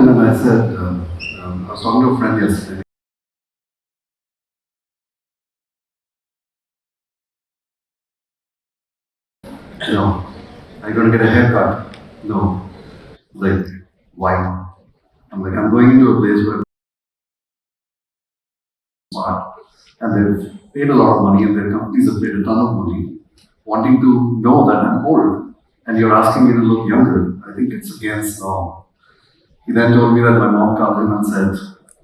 in and I said, I was talking to a friend yesterday. No. Are you going to get a haircut? No. Like, why? I'm like, I'm going into a place where smart and they've paid a lot of money and their companies have paid a ton of money, wanting to know that I'm old and you're asking me to look younger. I think it's against norm. He then told me that my mom called him and said,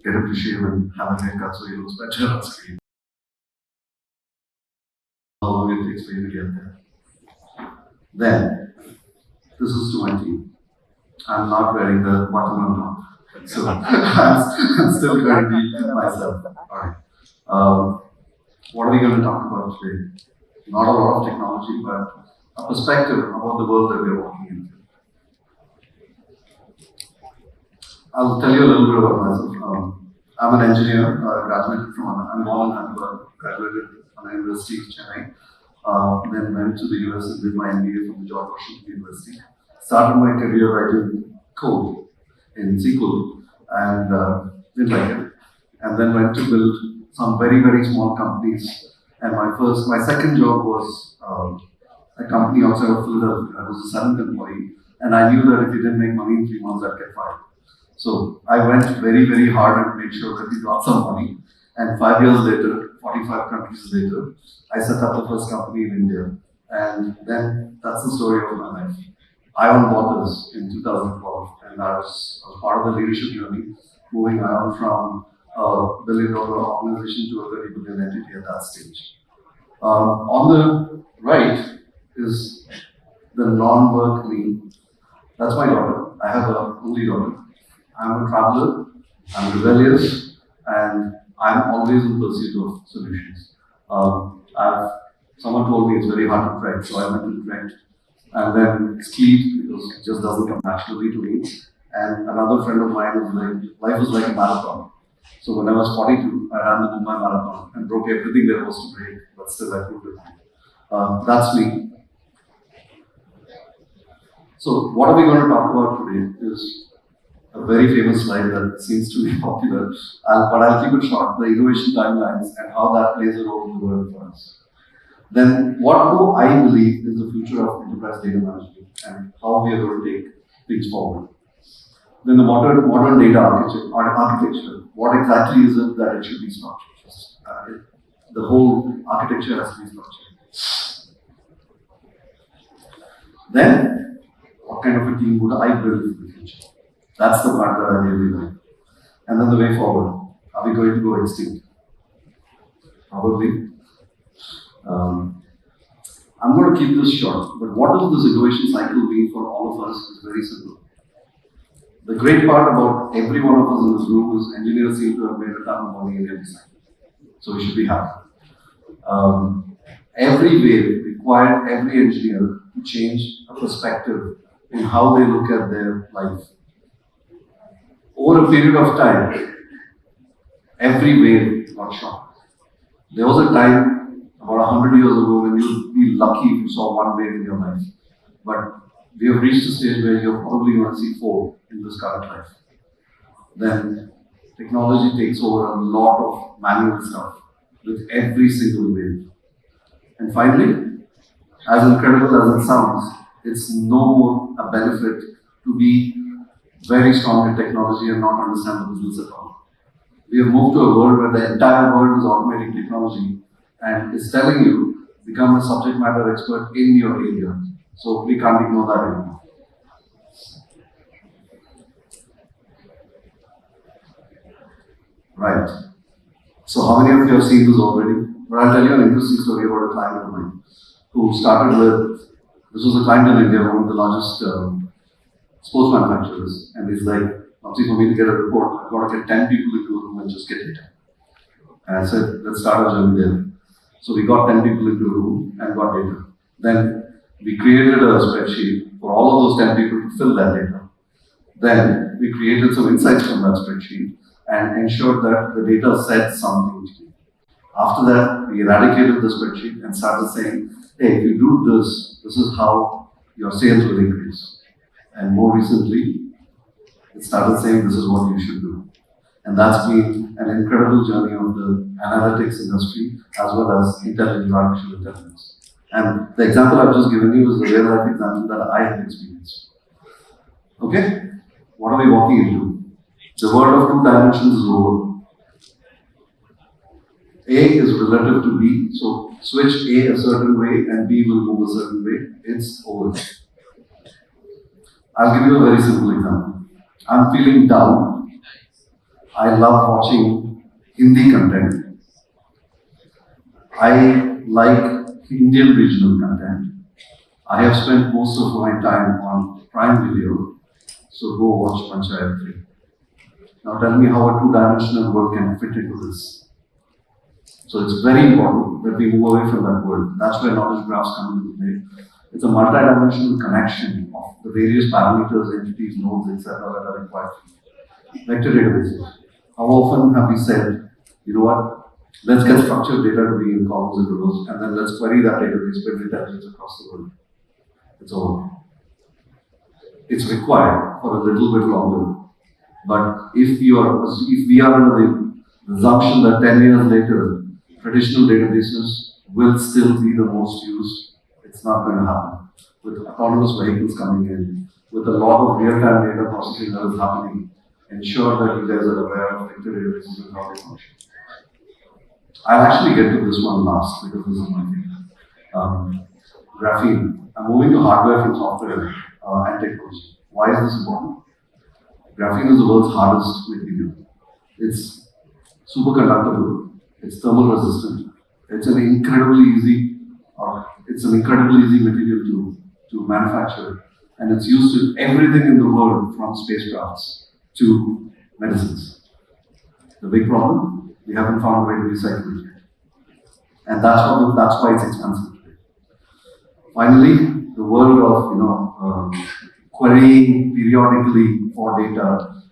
get him to shave and have a haircut so he looks better on screen. How long it takes for you to get there. Then, this is to my team. I'm not wearing the button on top. So I'm still going to be myself. Alright. What are we going to talk about today? Not a lot of technology, but a perspective about the world that we're walking into. I'll tell you a little bit about myself. I'm an engineer, graduated from, I'm born in Hyderabad, graduated from the University of Chennai, then went to the US and did my MBA from the George Washington University. Started my career writing code in SQL and didn't like it. And then went to build some very, very small companies. And my second job was a company outside of Philadelphia. I was the seventh employee. And I knew that if you didn't make money in 3 months, I'd get fired. So I went very, very hard and made sure that we got some money. And 5 years later, 45 countries later, I set up the first company in India. And then that's the story of my life. Ion Waters in 2012, and I was part of the leadership journey, moving Ion from a $1 billion organization to a $30 billion entity at that stage. On the right is the non-work me. That's my daughter. I have an only daughter. I'm a traveler, I'm rebellious, and I'm always in pursuit of solutions. Someone told me it's very hard to trek, so I went to trek and then skied because it just doesn't come naturally to me. And another friend of mine was like, life is like a marathon. So when I was 42, I ran the Mumbai Marathon and broke everything there was to break, but still I proved it. That's me. So what are we going to talk about today is a very famous slide that seems to be popular, but I'll keep it short, the innovation timelines and how that plays a role in the world for us. Then what do I believe is the future of enterprise data management and how we are going to take things forward. Then the modern data architecture, what exactly is it that it should be structured? The whole architecture has to be structured. Then, what kind of a team would I build in the future? That's the part that I really like. And then the way forward. Are we going to go extinct? Probably. I'm going to keep this short, but what does this innovation cycle mean for all of us is very simple. The great part about every one of us in this room is engineers seem to have made a ton of money in every cycle. So we should be happy. Every wave required every engineer to change a perspective in how they look at their life. Over a period of time, every wave got shocked. There was a time about 100 years ago when you'd be lucky if you saw one wave in your life. But we have reached a stage where you're probably going to see 4 in this current life. Then technology takes over a lot of manual stuff with every single wave. And finally, as incredible as it sounds, it's no more a benefit to be very strong in technology and not understand the business at all. We have moved to a world where the entire world is automating technology and is telling you become a subject matter expert in your area. So we can't ignore that anymore. Right. So how many of you have seen this already? But I'll tell you an interesting story about a client of mine who started with, this was a client in India, one of the largest sports manufacturers, and he's like, Vamsi, for me to get a report, I've got to get 10 people into a room and just get data. And I said, let's start our journey there. So we got 10 people into a room and got data. Then we created a spreadsheet for all of those 10 people to fill that data. Then we created some insights from that spreadsheet and ensured that the data said something to you. After that, we eradicated the spreadsheet and started saying, hey, if you do this, this is how your sales will increase. And more recently, It started saying this is what you should do. And that's been an incredible journey of the analytics industry as well as artificial intelligence. And the example I've just given you is the real life example that I have experienced. Okay? What are we walking into? The world of two dimensions is over. A is relative to B, so switch A a certain way and B will move a certain way. It's over. I'll give you a very simple example. I'm feeling down. I love watching Hindi content. I like Indian regional content. I have spent most of my time on Prime Video, so go watch Panchayat 3. Now tell me how a two-dimensional world can fit into this. So it's very important that we move away from that world. That's where knowledge graphs come into play. It's a multi-dimensional connection of the various parameters, entities, nodes, etc. that are required. Vector databases. How often have we said, you know what, let's get structured data to be in columns and rows, and then let's query that database with intelligence across the world. It's over. It's required for a little bit longer. But if we are under the assumption that 10 years later, traditional databases will still be the most used, it's not going to happen. With autonomous vehicles coming in, with a lot of real-time data processing that is happening, ensure that you guys are aware of vector databases and how they function. I'll actually get to this one last because this is my favorite. Graphene. I'm moving to hardware from software and technology. Why is this important? Graphene is the world's hardest material. It's superconductible. It's thermal resistant. It's an incredibly easy material to manufacture, and it's used in everything in the world from spacecrafts to medicines. The big problem, we haven't found a way to recycle it yet, and that's why it's expensive today. Finally, the world of querying periodically for data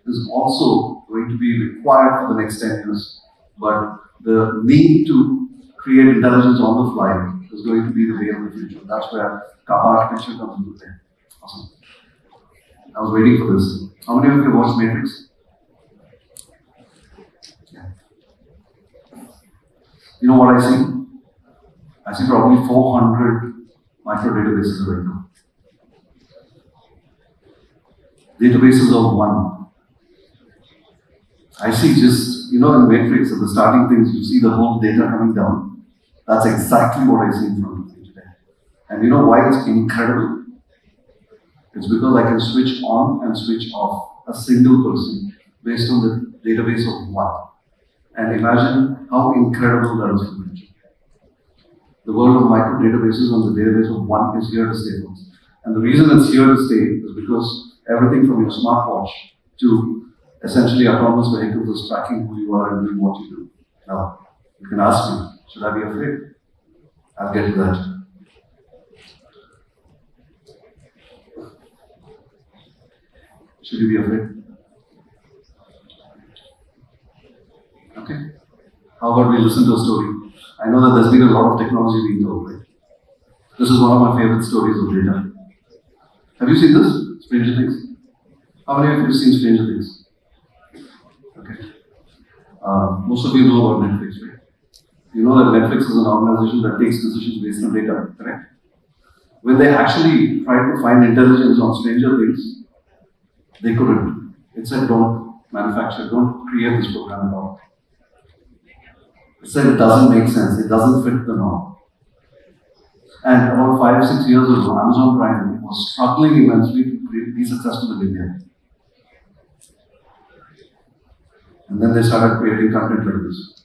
is also going to be required for the next 10 years, but the need to create intelligence on the fly is going to be the way of the future. That's where Kappa architecture comes into play. Awesome. I was waiting for this. How many of you watched Matrix? Yeah. You know what I see? I see probably 400 micro databases right now. Databases of one. I see just, in Matrix, at the starting things, you see the whole data coming down. That's exactly what I see in front of me today. And you know why it's incredible? It's because I can switch on and switch off a single person based on the database of one. And imagine how incredible that is for the future. The world of micro databases on the database of one is here to stay. And the reason it's here to stay is because everything from your smartwatch to essentially autonomous vehicles is tracking who you are and doing what you do. Now, you can ask me, should I be afraid? I'll get to that. Should you be afraid? Okay. How about we listen to a story? I know that there's been a lot of technology being told, right? This is one of my favorite stories of data. Have you seen this? Stranger Things? How many of you have seen Stranger Things? Okay. Most of you know about Netflix, right? You know that Netflix is an organization that takes decisions based on data, correct? When they actually tried to find intelligence on Stranger Things, they couldn't. It said, don't manufacture, don't create this program at all. It said it doesn't make sense, it doesn't fit the norm. And about 5 or 6 years ago, Amazon Prime was struggling immensely to be successful in India. And then they started creating content like this.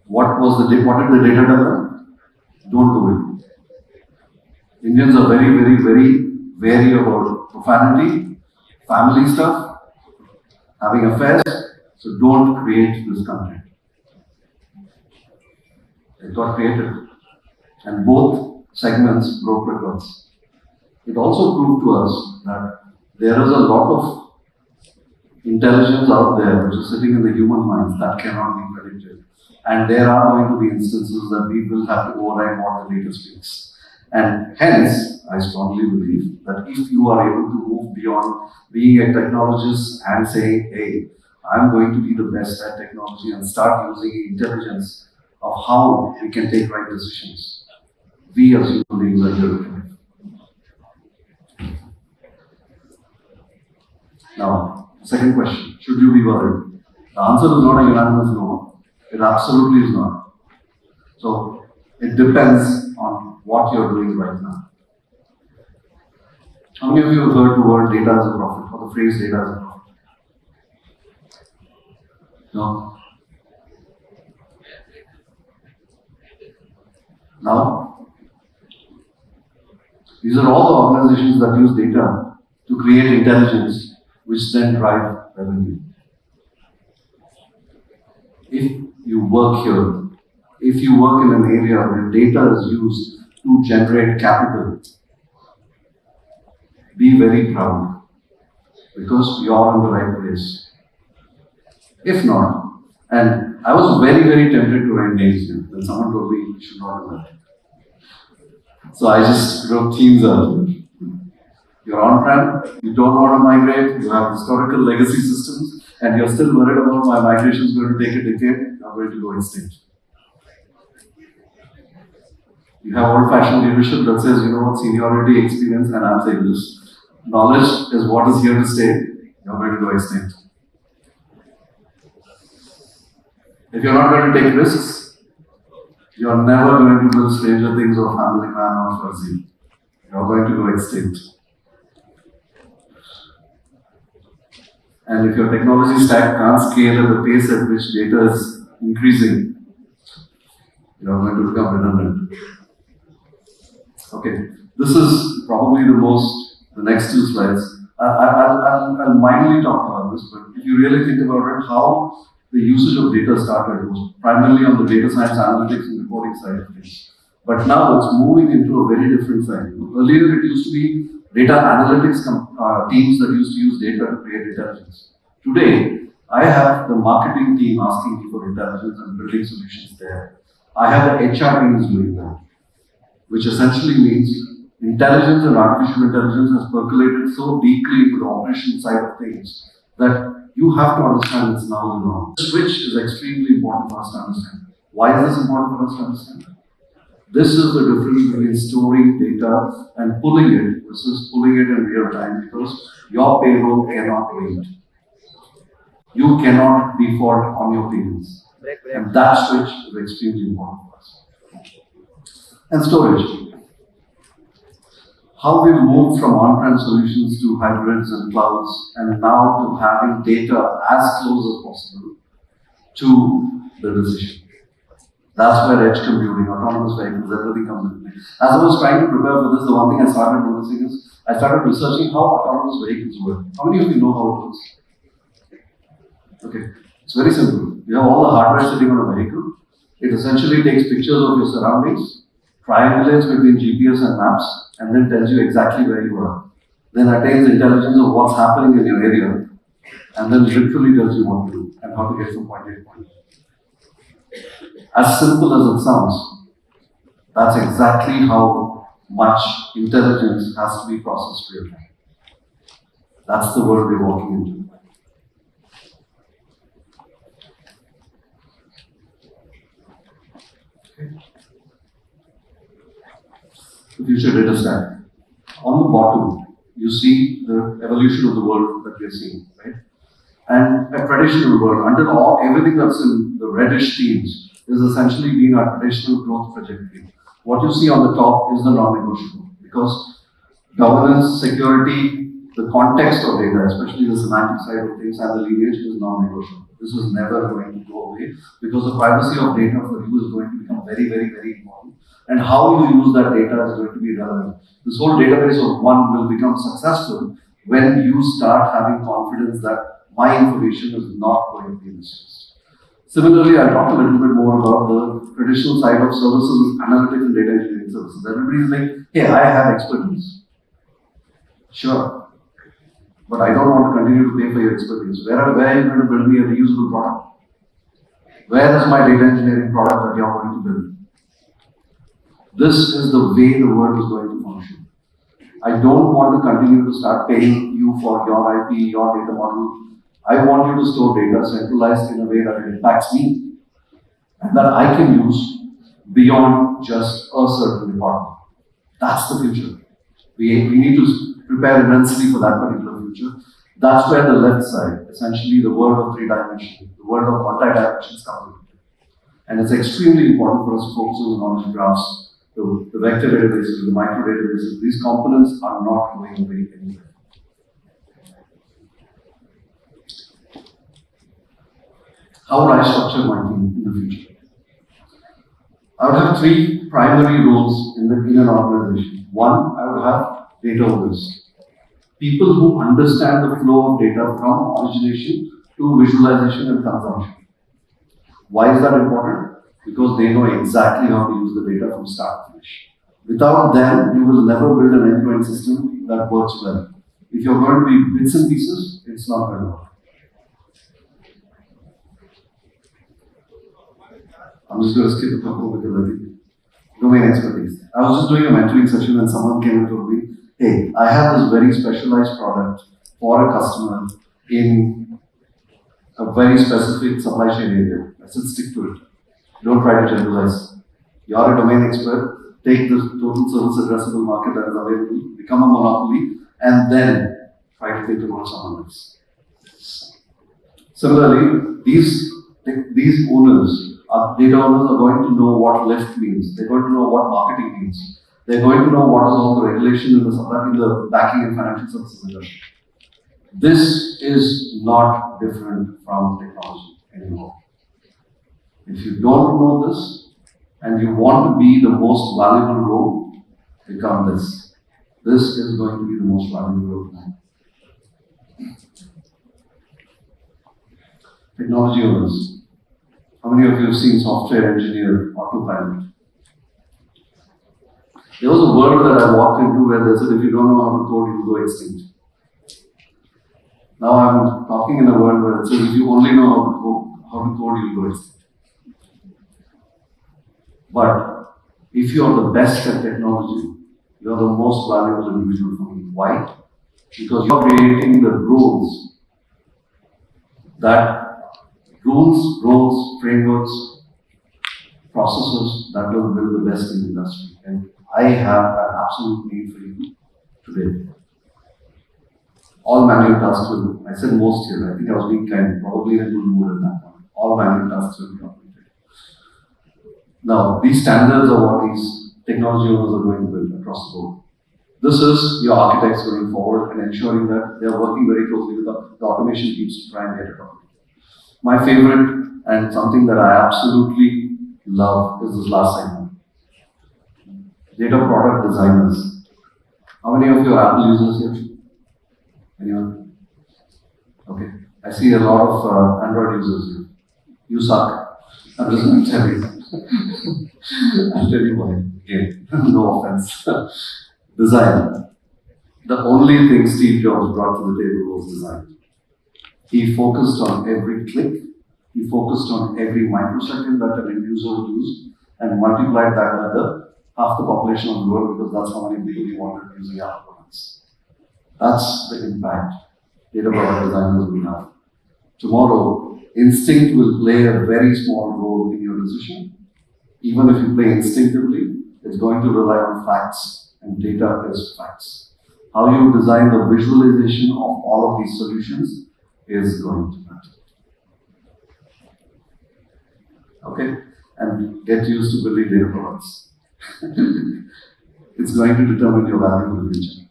What did the data tell them? Don't do it. Indians are very, very, very wary about profanity, family stuff, having affairs, so don't create this content. It got created, and both segments broke records. It also proved to us that there is a lot of intelligence out there which is sitting in the human minds that cannot be predicted. And there are going to be instances that we will have to override what the data speaks. And hence, I strongly believe that if you are able to move beyond being a technologist and saying, hey, I'm going to be the best at technology and start using intelligence of how we can take right decisions, we as human beings are here to help. Now, second question, should you be worried? The answer is not a unanimous no. It absolutely is not. So, it depends on what you're doing right now. How many of you have heard the word data as a profit or the phrase data as a profit? No? Now, these are all the organizations that use data to create intelligence, which then drive revenue. If you work here, if you work in an area where data is used to generate capital, be very proud because you're in the right place. If not, and I was very, very tempted to write names here when someone told me you should not do that. So I just wrote themes out here. You're on-prem, you don't want to migrate, you have historical legacy systems, and you're still worried about my migration is going to take a decade, you're going to go extinct. You have old-fashioned leadership that says, you know what, seniority, experience, and I'm saying this. Knowledge is what is here to stay, you're going to go extinct. If you're not going to take risks, you're never going to build Stranger Things or Family Man or Fuzzy. You're going to go extinct. And if your technology stack can't scale at the pace at which data is increasing, you're going to become redundant. Okay, this is probably the next two slides. I'll mildly talk about this, but if you really think about it, how the usage of data started was primarily on the data science, analytics, and reporting side of things. But now it's moving into a very different side. Earlier, it used to be data analytics teams that used to use data to create intelligence. Today, I have the marketing team asking me for intelligence and building solutions there. I have the HR teams doing that, which essentially means intelligence and artificial intelligence has percolated so deeply into the operation side of things that you have to understand it's now the norm. Switch is extremely important for us to understand. Why is this important for us to understand? This is the difference between storing data and pulling it versus pulling it in real time, because your payroll cannot wait. You cannot default on your payments. And that switch is extremely important for us. And storage. How we've moved from on-prem solutions to hybrids and clouds, and now to having data as close as possible to the decision. That's where edge computing, autonomous vehicles, everything comes into play. As I was trying to prepare for this, the one thing I started noticing is, I started researching how autonomous vehicles work. How many of you know how it works? Okay, it's very simple. You have all the hardware sitting on a vehicle. It essentially takes pictures of your surroundings, triangulates between GPS and maps, and then tells you exactly where you are. Then attains intelligence of what's happening in your area, and then literally tells you what to do and how to get from point A to point B. As simple as it sounds, that's exactly how much intelligence has to be processed real time. That's the world we're walking into. Okay. The future data stack. On the bottom, you see the evolution of the world that we're seeing, right? And a traditional world, until everything that's in the reddish themes is essentially been our traditional growth trajectory. What you see on the top is the non-negotiable, because governance, security, the context of data, especially the semantic side of things and the lineage, is non-negotiable. This is never going to go away, because the privacy of data for you is going to become very, very, very important. And how you use that data is going to be relevant. This whole database of one will become successful when you start having confidence that my information is not going to be misused. Similarly, I'll talk a little bit more about the traditional side of services, analytics and data engineering services. Everybody's like, hey, I have expertise. Sure. But I don't want to continue to pay for your expertise. Where are you going to build me a reusable product? Where is my data engineering product that you're going to build? This is the way the world is going to function. I don't want to continue to start paying you for your IP, your data model. I want you to store data centralized in a way that it impacts me and that I can use beyond just a certain department. That's the future. We need to prepare immensely for that particular future. That's where the left side, essentially the world of 3 dimensions, the world of multi-dimensions comes into. And it's extremely important for us to focus on the knowledge graphs, the vector databases, the micro databases. These components are not going away anywhere. How would I structure my team in the future? I would have 3 primary roles in an organization. One, I would have data owners. People who understand the flow of data from origination to visualization and consumption. Why is that important? Because they know exactly how to use the data from start to finish. Without them, you will never build an end-to-end system that works well. If you're going to be bits and pieces, it's not going to work. I'm just going to skip a couple because I think domain expertise. I was just doing a mentoring session and someone came and told me, hey, I have this very specialized product for a customer in a very specific supply chain area. I said, stick to it. Don't try to generalize. You're a domain expert, take the total service addressable market that is available, become a monopoly, and then try to think about someone else. Similarly, these owners, data owners are going to know what lift means. They're going to know what marketing means. They're going to know what is all the regulation in the banking and financial services industry. This is not different from technology anymore. If you don't know this and you want to be the most valuable role, become this. This is going to be the most valuable role. Technology owners. How many of you have seen software engineer autopilot? There was a world that I walked into where they said if you don't know how to code, you will go extinct. Now I'm talking in a world where it says if you only know how to code, you will go extinct. But if you are the best at technology, you are the most valuable individual for me. Why? Because you are creating the rules, frameworks, processes that will build the best in the industry. And I have an absolute need for you today. All manual tasks will, I said most here, I think I was being kind, probably in a good mood at that point. All manual tasks will be completed. Now, these standards are what these technology owners are going to build across the board. This is your architects going forward and ensuring that they are working very closely with the automation teams to try and get it right. My favorite and something that I absolutely love is this last segment. Data product designers. How many of you are Apple users here? Anyone? Okay. I see a lot of Android users here. You suck. I'm just going to tell you. I'll tell you why. Again, no offense. Design. The only thing Steve Jobs brought to the table was design. He focused on every click. He focused on every microsecond that an end user would use and multiplied that by half the population of the world because that's how many people he wanted using Apple products. That's the impact data product designers will have. Tomorrow, instinct will play a very small role in your decision. Even if you play instinctively, it's going to rely on facts, and data is facts. How you design the visualization of all of these solutions is going to matter. Okay? And get used to building data products. It's going to determine your value in the future.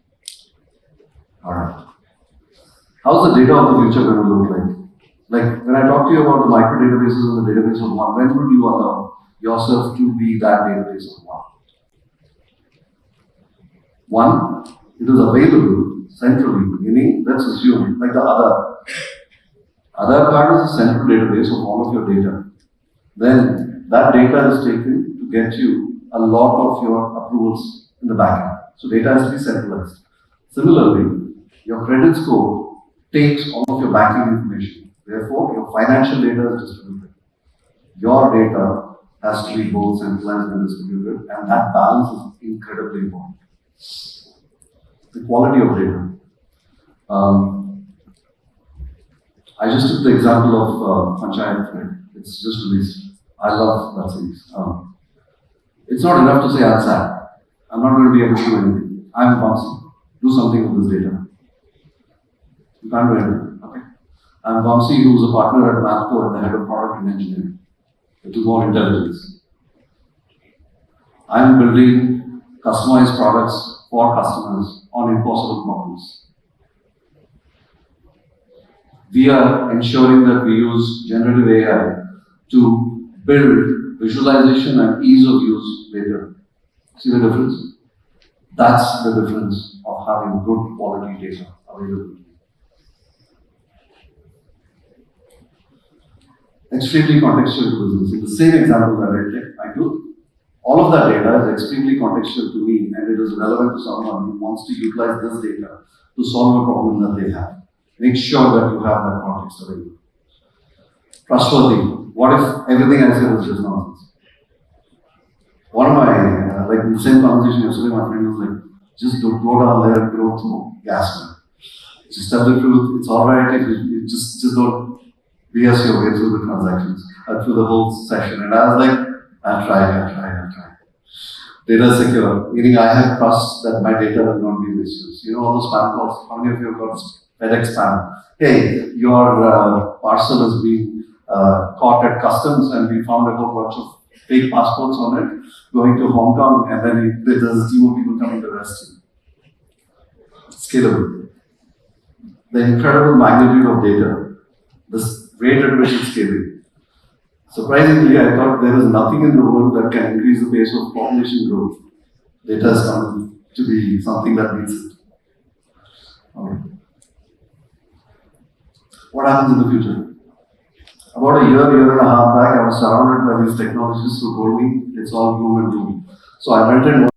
Alright. How's the data of the future going to look like? Like when I talk to you about the micro databases and the database of one, when would you allow yourself to be that database of one? One, it is available centrally, meaning let's assume like the other part is a central database of all of your data. Then that data is taken to get you a lot of your approvals in the backend. So data has to be centralized. Similarly, your credit score takes all of your banking information. Therefore, your financial data is distributed. Your data has to be both centralized and distributed, and that balance is incredibly important. The quality of data. I just took the example of Panchayat, right? It's just released. I love that series. It's not enough to say I'm sad. I'm not going to be able to do anything. I'm Vamsi. Do something with this data. You can't do anything. Okay. I'm Vamsi, who's a partner at MathCo and the head of product and engineering. To more intelligence. I'm building customized products for customers on impossible problems. We are ensuring that we use generative AI to build visualization and ease of use data. See the difference? That's the difference of having good quality data available. Extremely contextual to business. In the same example that I took, all of that data is extremely contextual to me, and it is relevant to someone who wants to utilize this data to solve a problem that they have. Make sure that you have that context available. Trustworthy. What if everything I said was just nonsense? One of my, like in the same conversation yesterday, my friend was like, just don't go down there and go through gas, man. Just tell the truth. It's alright if you just don't BS your way through the transactions, through the whole session. And I was like, I'll try. Data secure, meaning I have trust that my data will not be misused. You know all those spam calls? How many of you have got FedEx spam? Hey, your parcel has been caught at customs and we found a whole bunch of fake passports on it going to Hong Kong, and then there's a team of people coming to arrest you. Scalable. The incredible magnitude of data, the rate at which it's scaling. Surprisingly, I thought there is nothing in the world that can increase the pace of population growth. Data has come to be something that beats it. Okay. What happens in the future? About a year and a half back, I was surrounded by these technologists who told me it's all gloom and doom. So I went and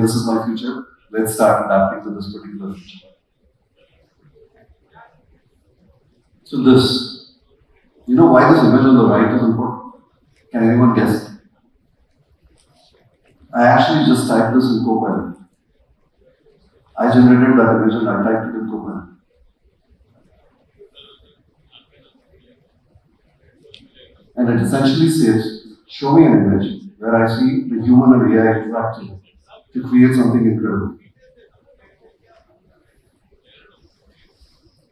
this is my future. Let's start adapting to this particular future. So this, you know why this image on the right is important? Can anyone guess? I actually just typed this in Copilot. I generated that image and I typed it in Copilot. And it essentially says, show me an image where I see the human and AI interacting to create something incredible.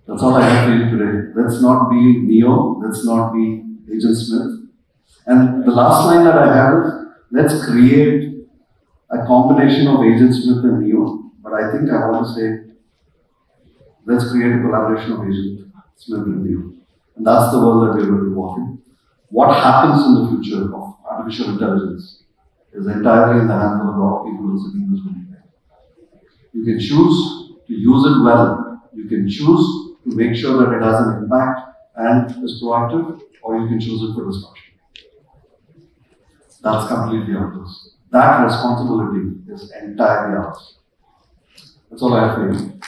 That's all I have for you today. Let's not be Neo, let's not be Agent Smith. And the last line that I have is, let's create a combination of Agent Smith and Neo. But I think I want to say, let's create a collaboration of Agent Smith and Neo. And that's the world that we're going to walk in. What happens in the future of artificial intelligence is entirely in the hands of a lot of people who are sitting in this room. You can choose to use it well. You can choose to make sure that it has an impact and is proactive, or you can choose it for destruction. That's completely ours. That responsibility is entirely ours. That's all I have for you.